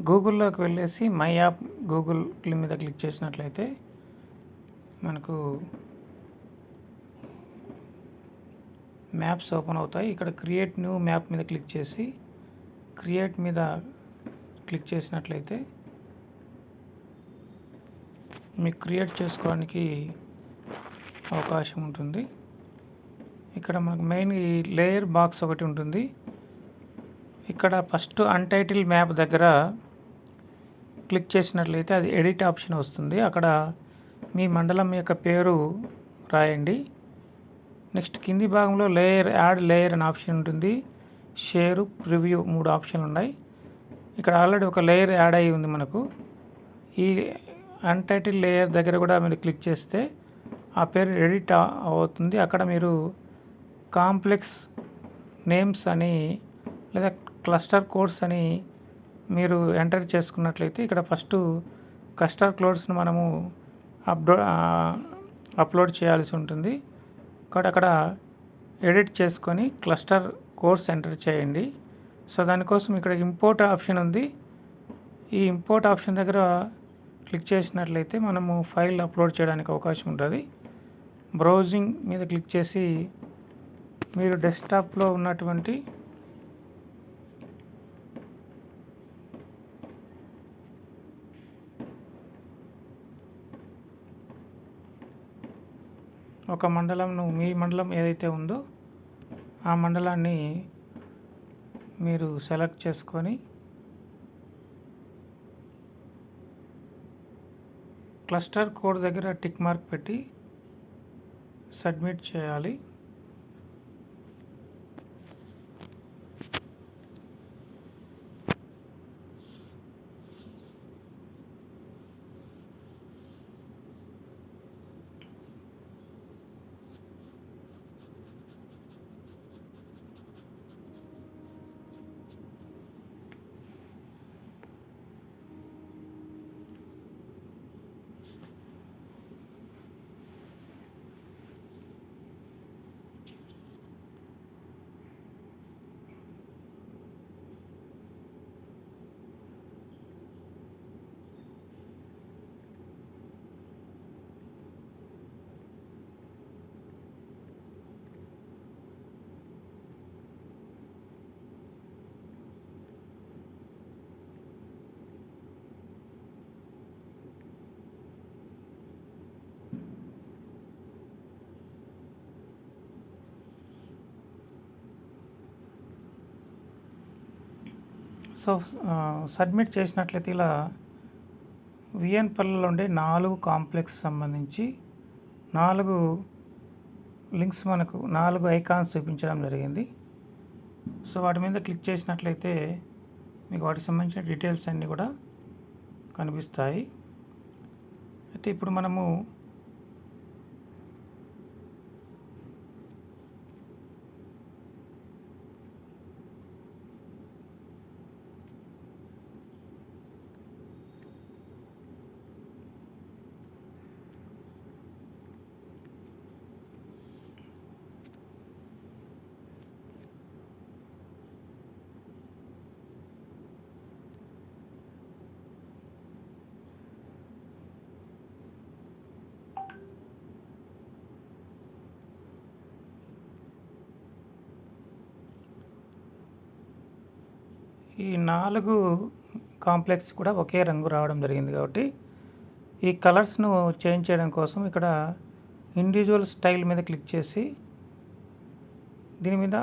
గూగుల్లోకి వెళ్ళేసి my app Google మీద click చేసినట్లయితే మనకు మ్యాప్స్ ఓపెన్ అవుతాయి. ఇక్కడ క్రియేట్ న్యూ మ్యాప్ మీద క్లిక్ చేసి క్రియేట్ మీద క్లిక్ చేసినట్లయితే మీకు క్రియేట్ చేసుకోవడానికి అవకాశం ఉంటుంది. ఇక్కడ మనకు మెయిన్ ఈ లేయర్ బాక్స్ ఒకటి ఉంటుంది. ఇక్కడ ఫస్ట్ అన్టైటిల్ మ్యాప్ దగ్గర క్లిక్ చేసినట్లయితే అది ఎడిట్ ఆప్షన్ వస్తుంది. అక్కడ మీ మండలం యొక్క పేరు రాయండి. నెక్స్ట్ కింది భాగంలో యాడ్ లేయర్ అనే ఆప్షన్ ఉంటుంది. షేరు, ప్రివ్యూ 3 ఆప్షన్లు ఉన్నాయి. ఇక్కడ ఆల్రెడీ ఒక లేయర్ యాడ్ అయ్యి ఉంది మనకు. ఈ అన్టైటిల్ లేయర్ దగ్గర కూడా మీరు క్లిక్ చేస్తే ఆ పేరు ఎడిట్ అవుతుంది. అక్కడ మీరు కాంప్లెక్స్ నేమ్స్ అని లేదా క్లస్టర్ కోడ్స్ అని మీరు ఎంటర్ చేసుకున్నట్లయితే ఇక్కడ ఫస్ట్ క్లస్టర్ కోడ్స్ను మనము అప్లోడ్ చేయాల్సి ఉంటుంది. కాబట్టి అక్కడ ఎడిట్ చేసుకొని క్లస్టర్ కోడ్స్ ఎంటర్ చేయండి. సో దానికోసం ఇక్కడ ఇంపోర్ట్ ఆప్షన్ ఉంది. ఈ ఇంపోర్ట్ ఆప్షన్ దగ్గర క్లిక్ చేసినట్లయితే మనము ఫైల్ అప్లోడ్ చేయడానికి అవకాశం ఉంటుంది. బ్రౌజింగ్ మీద క్లిక్ చేసి మీరు డెస్క్టాప్లో ఉన్నటువంటి ఒక మండలంను మీ మండలం ఏదైతే ఉందో ఆ మండలాన్ని మీరు సెలెక్ట్ చేసుకొని క్లస్టర్ కోడ్ దగ్గర టిక్ మార్క్ పెట్టి సబ్మిట్ చేయాలి. సో సబ్మిట్ చేసినట్లయితే ఇలా విఎన్పల్లిలో ఉండే 4 కాంప్లెక్స్ సంబంధించి 4 లింక్స్ మనకు 4 ఐకాన్స్ చూపించడం జరిగింది. సో వాటి మీద క్లిక్ చేసినట్లయితే మీకు వాటికి సంబంధించిన డీటెయిల్స్ అన్నీ కూడా కనిపిస్తాయి. అయితే ఇప్పుడు మనము ఈ 4 కాంప్లెక్స్ కూడా ఒకే రంగు రావడం జరిగింది. కాబట్టి ఈ కలర్స్ను చేంజ్ చేయడం కోసం ఇక్కడ ఇండివిజువల్ స్టైల్ మీద క్లిక్ చేసి దీని మీద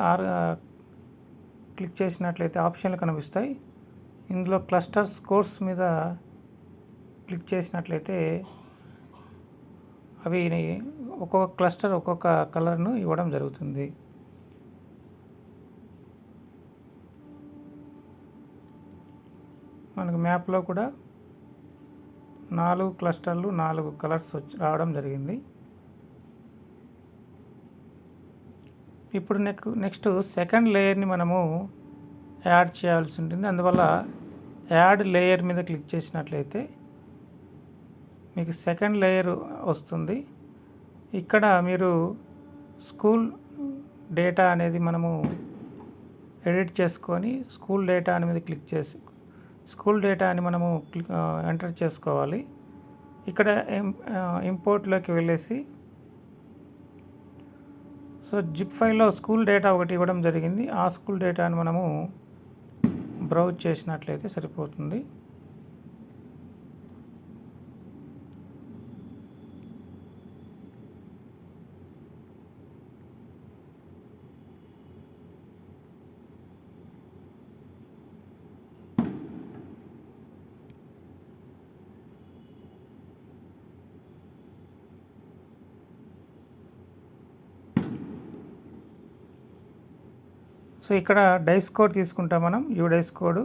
క్లిక్ చేసినట్లయితే ఆప్షన్లు కనిపిస్తాయి. ఇందులో క్లస్టర్స్ కోడ్స్ మీద క్లిక్ చేసినట్లయితే అవి ఒక్కొక్క క్లస్టర్ ఒక్కొక్క కలర్ను ఇవ్వడం జరుగుతుంది. మనకు మ్యాప్లో కూడా 4 క్లస్టర్లు 4 కలర్స్ రావడం జరిగింది. ఇప్పుడు నెక్స్ట్ సెకండ్ లేయర్ని మనము యాడ్ చేయాల్సి ఉంటుంది. అందువల్ల యాడ్ లేయర్ మీద క్లిక్ చేసినట్లయితే మీకు సెకండ్ లేయర్ వస్తుంది. ఇక్కడ మీరు స్కూల్ డేటా అనేది మనము ఎడిట్ చేసుకొని స్కూల్ డేటా మీద క్లిక్ స్కూల్ డేటా అని మనము ఎంటర్ చేసుకోవాలి. ఇక్కడ ఇంపోర్ట్లోకి వెళ్ళేసి సో జిప్ ఫైల్లో స్కూల్ డేటా ఒకటి ఇవ్వడం జరిగింది. ఆ స్కూల్ డేటాని మనము బ్రౌజ్ చేసినట్లయితే సరిపోతుంది. సో ఇక్కడ డైస్ కోడ్ తీసుకుంటాం మనం, డైస్ కోడ్.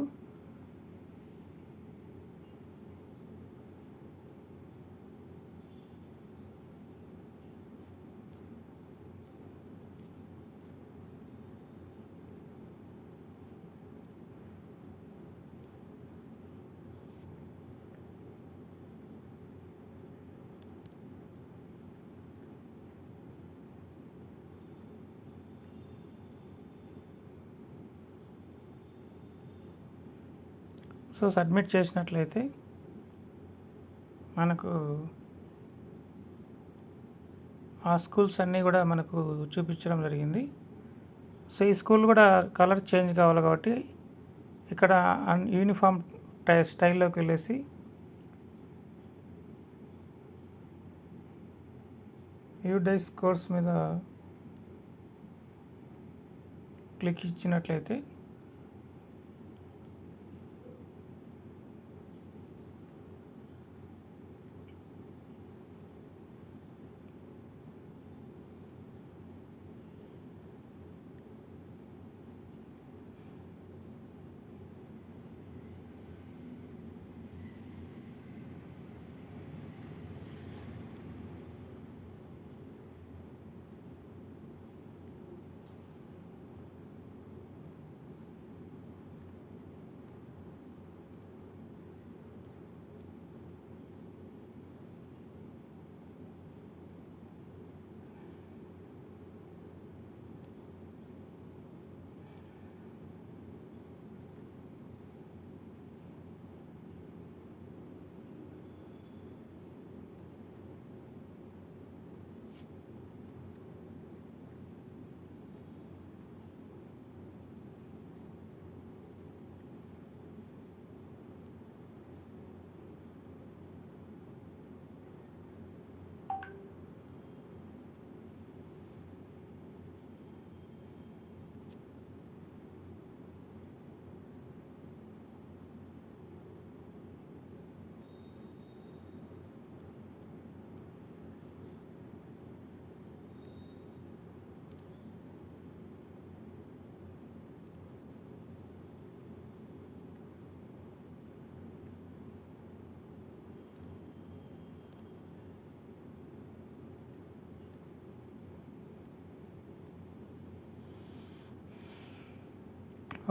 సో సబ్మిట్ చేసినట్లయితే మనకు ఆ స్కూల్స్ అన్నీ కూడా మనకు చూపించడం జరిగింది. సో ఈ స్కూల్ కూడా కలర్ చేంజ్ కావాలి కాబట్టి ఇక్కడ యూనిఫామ్ స్టైల్లోకి వెళ్ళేసి డైస్ కోర్స్ మీద క్లిక్ ఇచ్చినట్లయితే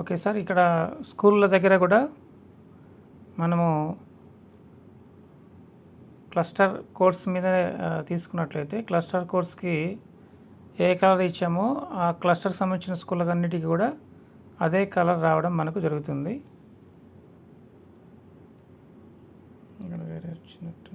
ఓకే సార్, ఇక్కడ స్కూళ్ళ దగ్గర కూడా మనము క్లస్టర్ కోడ్స్ మీద తీసుకున్నట్లయితే క్లస్టర్ కోడ్స్కి ఏ కలర్ ఇచ్చామో ఆ క్లస్టర్కి సంబంధించిన స్కూళ్ళకన్నిటికీ కూడా అదే కలర్ రావడం మనకు జరుగుతుంది. ఇక్కడ వేరే వచ్చినట్టు